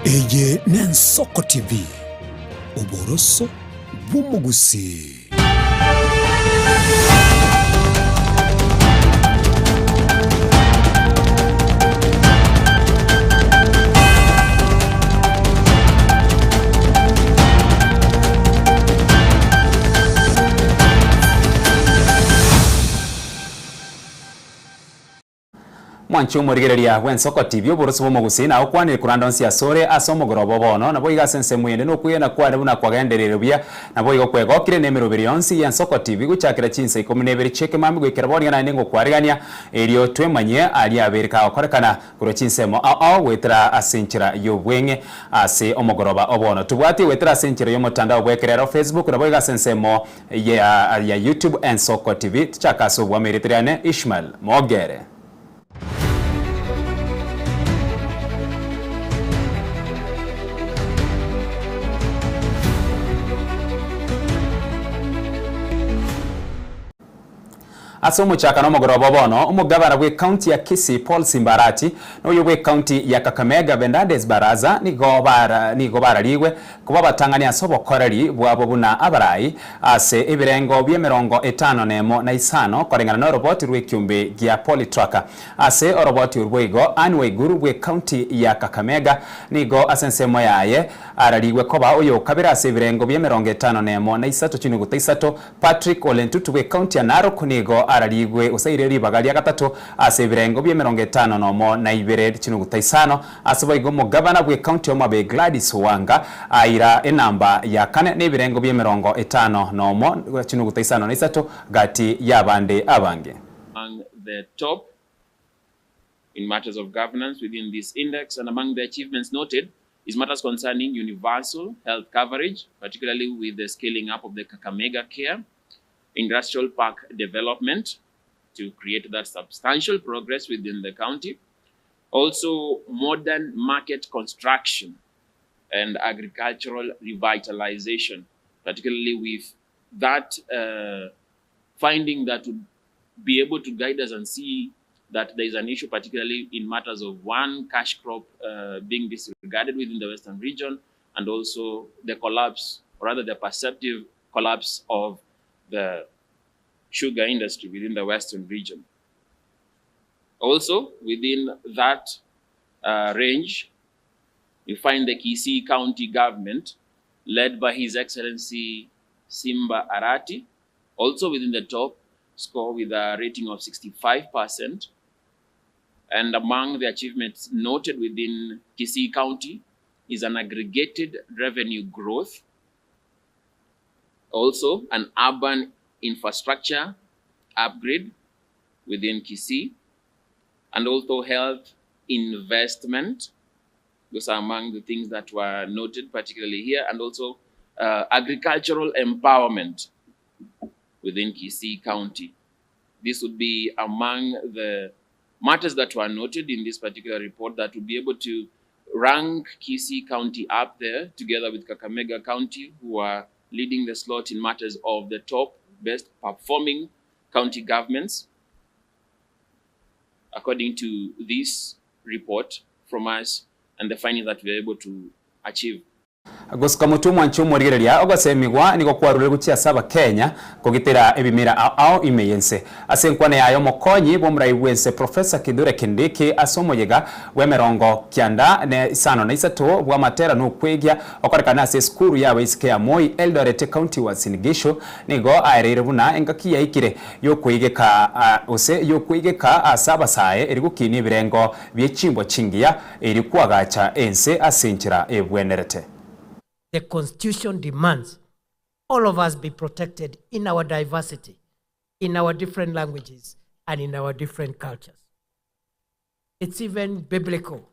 Eye n'Ensoko TV oboroso bw'umugusi. Mwancho murigereria w'Ensoko TV oboroso bw'omugusi na okwanire kuranda onsi asore asomo gorobo bono nabo igasense mwende no kuyena kware buna kwagenderero bia nabo igokwegokire nemero biri onsi y'Ensoko TV guchakira Chinsa Ikomi nebere cheke mami gwikira bonia na ningo kwarigania erio twemanye ali abereka okorekana kuro Chinsemo wetera asenchira yobwenge ase omogoroba obono tubwati wetera asenchira yomotandao bwekerero Facebook nabo igasensemo ya YouTube Ensoko TV chakaso bwa meretriane Ishmael Mogere. Asomo chaka no mogorobo bono umugabara we county ya Kisii Paul Simbarati no yowe county ya Kakamega Bendades Baraza ni gobara liwe kuba batangania asobo korari bwabo buna abarai ase ibirengo bye 55 korengana no robot rwe kyumbe gya Polytracker ase robot urwego anwe guru we county ya Kakamega nigo asensemo yaye araliwe koba uyo kabira ase ibirengo bye 53 Patrick Olentutu we county ya Narok nigo araligwe usaireri bagalia gatatu ase birengo bye 52 asabo igomo governor bwe county omabe Gladys Wanga aira enamba ya kane ne birengo bye 55 gati yabande abange. Among the top in matters of governance within this index, and among the achievements noted is matters concerning universal health coverage, particularly with the scaling up of the Kakamega Care, industrial park development to create that substantial progress within the county. Also, modern market construction and agricultural revitalization, particularly with that finding that would be able to guide us and see that there is an issue, particularly in matters of one cash crop being disregarded within the Western region, and also the collapse, or rather the perceptive collapse of the sugar industry within the Western region. Also, within that range, you find the Kisii County government led by His Excellency Simba Arati, also within the top score with a rating of 65%. And among the achievements noted within Kisii County is an aggregated revenue growth, also an urban infrastructure upgrade within Kisii, and also health investment. Those are among the things that were noted particularly here, and also agricultural empowerment within Kisii County. This would be among the matters that were noted in this particular report that would be able to rank Kisii County up there together with Kakamega County, who are leading the slot in matters of the top best performing county governments, according to this report from us and the findings that we are able to achieve. Gusika mutumwa nchumurigereria ogosemigwa niko kwarure gucia saba Kenya kugitira ebimira ao imeyense asenkwane yayo mokonyi bomrai wense Professor Kidure Kindiki asomoyega we 93 bwa matera no kwegia okorekana ase skuru yawe isike ya Moi Eldoret County wa Sinigisho nigo airire buna engaki yaikire yokwigeka asaba sae erigukini ibirengo byechimbo chingia erikuagacha ense asenchira ebwenerete. The Constitution demands all of us be protected in our diversity, in our different languages, and in our different cultures. It's even biblical.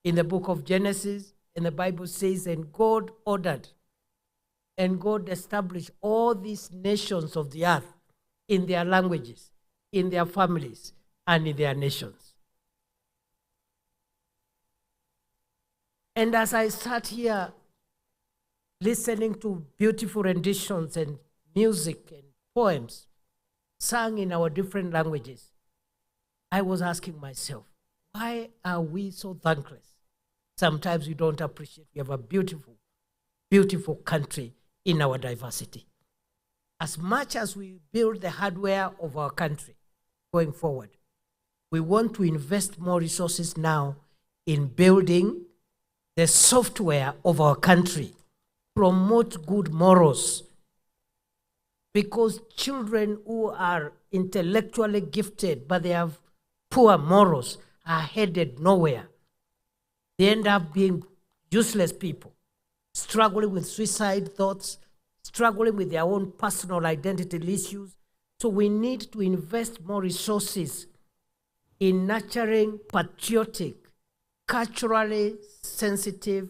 In the book of Genesis, and the Bible says, and God ordered, and God established all these nations of the earth in their languages, in their families, and in their nations. And as I sat here listening to beautiful renditions and music and poems sung in our different languages, I was asking myself, why are we so thankless sometimes we don't appreciate. We have a beautiful, beautiful country in our diversity. As much as we build the hardware of our country going forward, we want to invest more resources now in building the software of our country, promote good morals, because children who are intellectually gifted but they have poor morals are headed nowhere. They end up being useless people, struggling with suicide thoughts, struggling with their own personal identity issues. So we need to invest more resources in nurturing patriotic, culturally sensitive,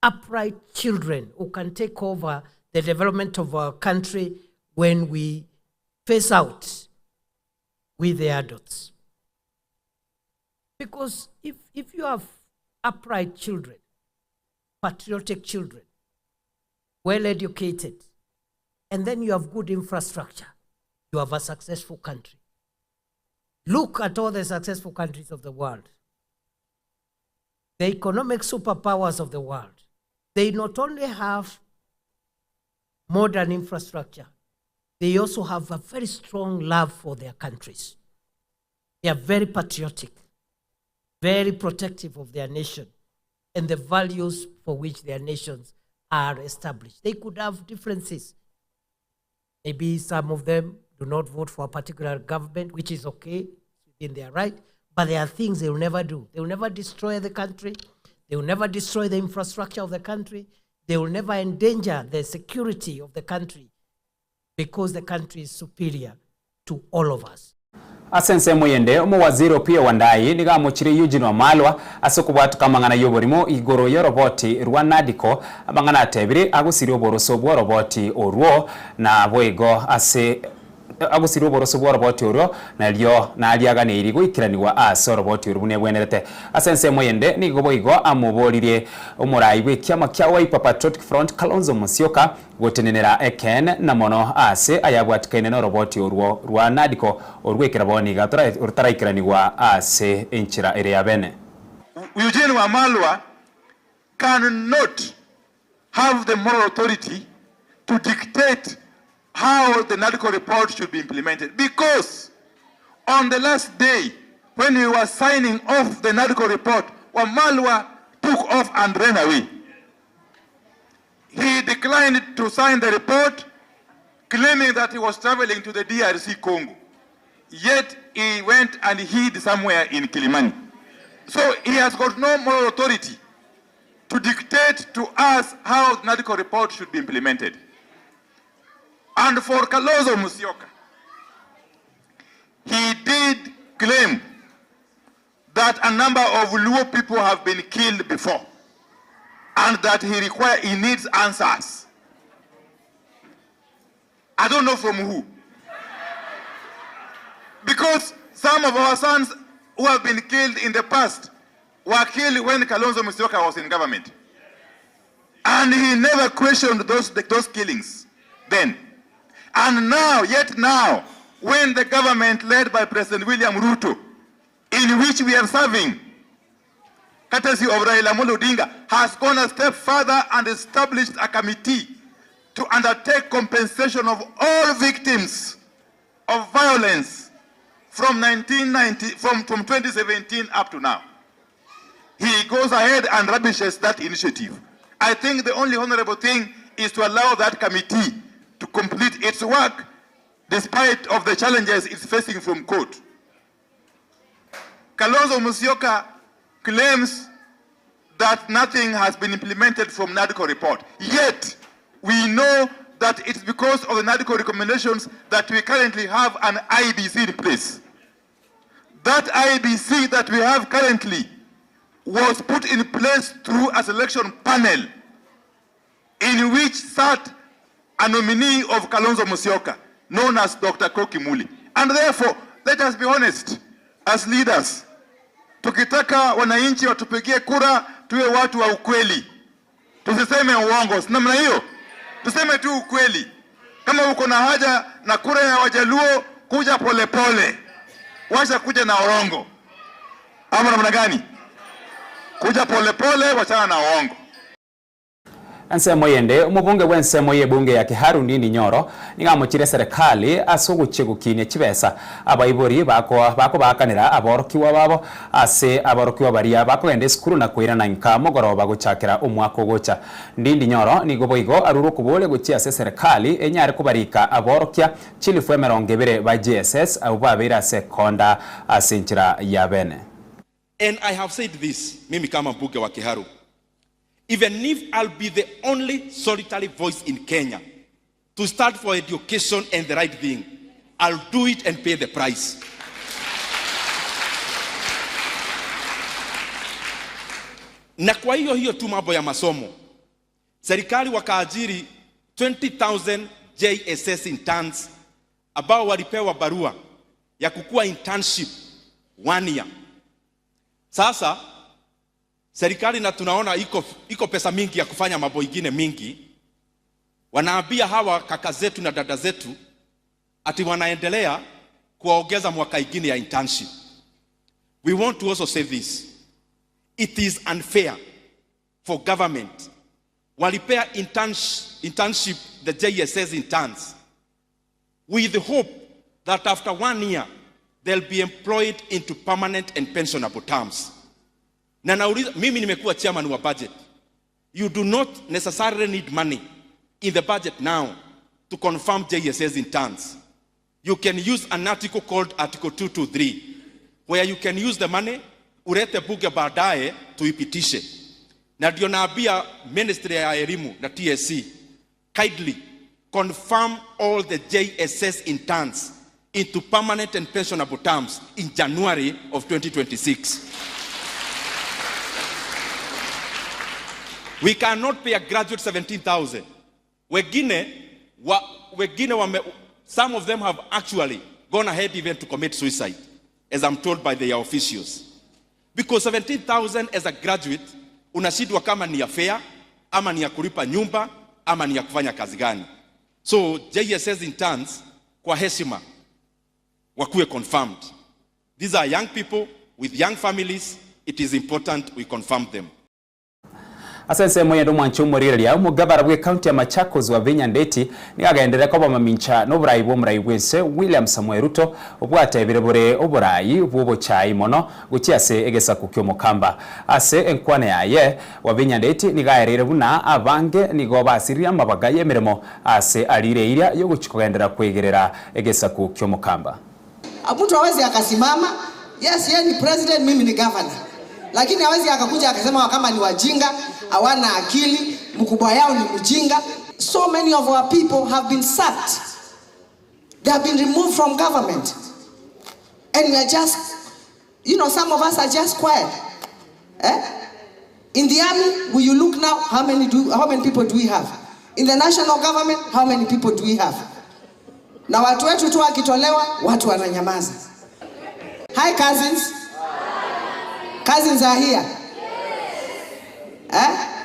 upright children who can take over the development of our country when we phase out with the adults. Because if you have upright children, patriotic children, well-educated, and then you have good infrastructure, you have a successful country. Look at all the successful countries of the world. The economic superpowers of the world. They not only have modern infrastructure, they also have a very strong love for their countries. They are very patriotic, very protective of their nation and the values for which their nations are established. They could have differences. Maybe some of them do not vote for a particular government, which is okay, in their right, but there are things they will never do. They will never destroy the country. They will never destroy the infrastructure of the country. They will never endanger the security of the country because the country is superior to all of us. Asense muyende waziri pia wandai niga muchiri Eugene Wamalwa asokubwatu kamangana yoborimo igoro ya roboti rwa nadiko abangana atebiri agusiri oboroso bwa roboti orwo na boigo ase agusiri oboroso bwa roboti orwo nalyo naliagane irigo ikiraniwa aso roboti orwo nebwenerete asense muyende nigo boigo amuboririe umurai bwekyama kya Wiper Patriotic Front Kalonzo Musyoka gotenenera eken na mono ase ayabwatikaine no roboti orwo rwa nadiko orwekera boni gatora urtaraikiraniwa ase enchira area bene. Eugene Wamalwa cannot have the moral authority to dictate how the NADCO report should be implemented, because on the last day when we were signing off the NADCO report, Wamalwa took off and ran away. He declined to sign the report, claiming that he was traveling to the DRC Congo. Yet he went and hid somewhere in Kilimani. So he has got no moral authority to dictate to us how the NADCO report should be implemented. And for Kalonzo Musyoka, he did claim that a number of Luo people have been killed before, and that he needs answers. I don't know from who. Because some of our sons who have been killed in the past were killed when Kalonzo Musyoka was in government. And he never questioned those killings then. And now, yet now, when the government led by President William Ruto, in which we are serving, courtesy of Raila Amolo Odinga, has gone a step further and established a committee to undertake compensation of all victims of violence from 2017 up to now. He goes ahead and rubbishes that initiative. I think the only honorable thing is to allow that committee to complete its work despite of the challenges it's facing from court. Kalonzo Musyoka claims that nothing has been implemented from NADCO report. Yet, we know that it's because of the NADCO recommendations that we currently have an IBC in place. That IBC that we have currently was put in place through a selection panel in which sat a nominee of Kalonzo Musyoka, known as Dr. Koki Muli. And therefore, let us be honest, as leaders, tukitaka wananchi watupigie kura, tuwe watu wa ukweli. Tusiseme uongo, namna hiyo. Tuseme tu ukweli. Kama uko na haja na kura ya Wajaluo, kuja pole pole. Washa kuja na orongo. Ama namna gani? Kuja polepole, wachana na uongo. Ensemo yende umubunge w'ensemo y'ebunge ya Kiharu Ndindi Nyoro nigamuchire serikali asuguchegukinie chibesa abaibori bako bakanira aborokiwa babo ase aborokiwa baria bakogenda esukuru na kwira na nka mogoroba guchakira umwaka gocha. Ndindi Nyoro nigo boigo aruru kubole guchia ase serikali enyare kubarika aborokia chilifu 20 ba GSS au babira sekonda asinchira ya bene. And I have said this, mimi kama mbunge wa Kiharu, even if I'll be the only solitary voice in Kenya to start for education and the right thing, I'll do it and pay the price. Na kwa hiyo tu mambo ya masomo, serikali wakaajiri 20,000 JSS interns ambao walipewa barua ya kukua internship 1 year. Sasa serikali na tunaona iko pesa mingi ya kufanya mambo ingine mingi, wanaambia hawa kaka zetu na dada zetu ati wanaendelea kuongeza mwaka ingine ya internship. We want to also say this. It is unfair for government walipea internship the JSS interns with the hope that after 1 year they'll be employed into permanent and pensionable terms. Na nauliza, mimi nimekuwa chairman wa budget. You do not necessarily need money in the budget now to confirm JSS interns. You can use an article called Article 223, where you can use the money, urete bunge baadaye tuipitishe. Na ndio naambia Ministry ya Elimu na TSC, kindly confirm all the JSS interns into permanent and pensionable terms in January of 2026. We cannot pay a graduate 17,000. Some of them have actually gone ahead even to commit suicide, as I'm told by their officials. Because 17,000 as a graduate, unashindwa kama ni ya fare, ama ni ya kulipa nyumba, ama ni ya kufanya kazi gani. So JSS interns, kwa heshima, wakuwe confirmed. These are young people with young families. It is important we confirm them. Asense moyendo mwancho muriria mugabara bwe county ya Machakos wa Vinya Ndeti nigagendere ko bamamincha no burayi bwo murayi bwese William Samuel Ruto obwatebire bure oburayi bwo chai mono guchiase egesa kukyo mukamba ase enkwane yaye wa Vinya Ndeti nigaerere buna abange nigo basiria mabaga yemeremo ase alire iria yo guchikogendera kwegerera egesa kukyo mukamba. Mtu hawezi akasimama, yes yeye ni president, mimi ni governor. Lakini hawezi akakuja akasema kama ni wajinga, hawana akili, mkubwa yao ni mjinga. So many of our people have been sacked. They have been removed from government. And we are just, some of us are just quiet. In the army, will you look now, how many people do we have? In the national government, how many people do we have? Na watu wetu tu wakitolewa, watu wananyamaza. Hi cousins. Cousins are here.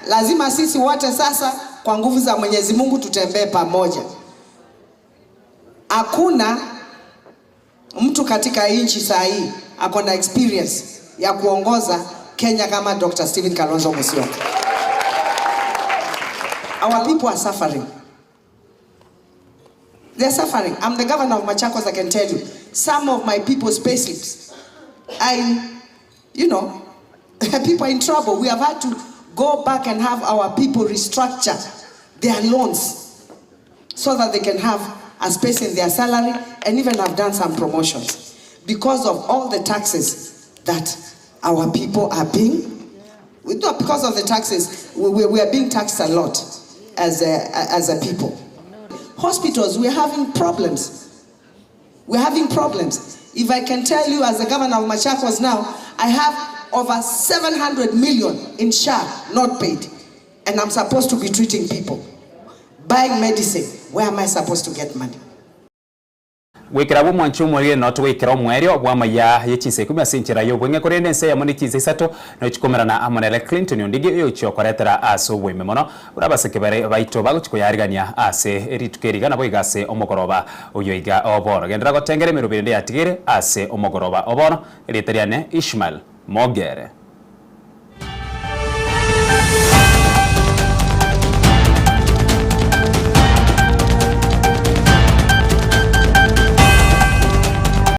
Lazima sisi wote sasa kwa nguvu za Mwenyezi Mungu tutembee pamoja. Hakuna mtu katika nchi saa hii ako na experience ya kuongoza Kenya kama Dr. Stephen Kalonzo Musyoka. Our people are suffering. They are suffering. I'm the governor of Machakos, I can tell you. Some of my people's payslips, people are in trouble. We have had to go back and have our people restructure their loans so that they can have a space in their salary and even have done some promotions because of all the taxes that our people are paying. Because of the taxes, we are being taxed a lot as a people. Hospitals, we're having problems. We're having problems. If I can tell you, as the governor of Machakos now, I have over 700 million in SHA not paid. And I'm supposed to be treating people. Buying medicine, where am I supposed to get money? Wikirabu mwanchu mwere noto wikira mwerio bwa Amayia ye Chinsa 10 asinchira yo bwenge korende nse ya moni Chinsa 3 no chikomerana amonele Clinton yondigi yo chiokoretera aso bweme mono urabaseke bare baito baguchiko yarigania ase eritukeriga nabo igase omogoroba uyo iga oboro gendera gotengere merubende yatigire ase omogoroba obono eriteriane Ishmael Mogere.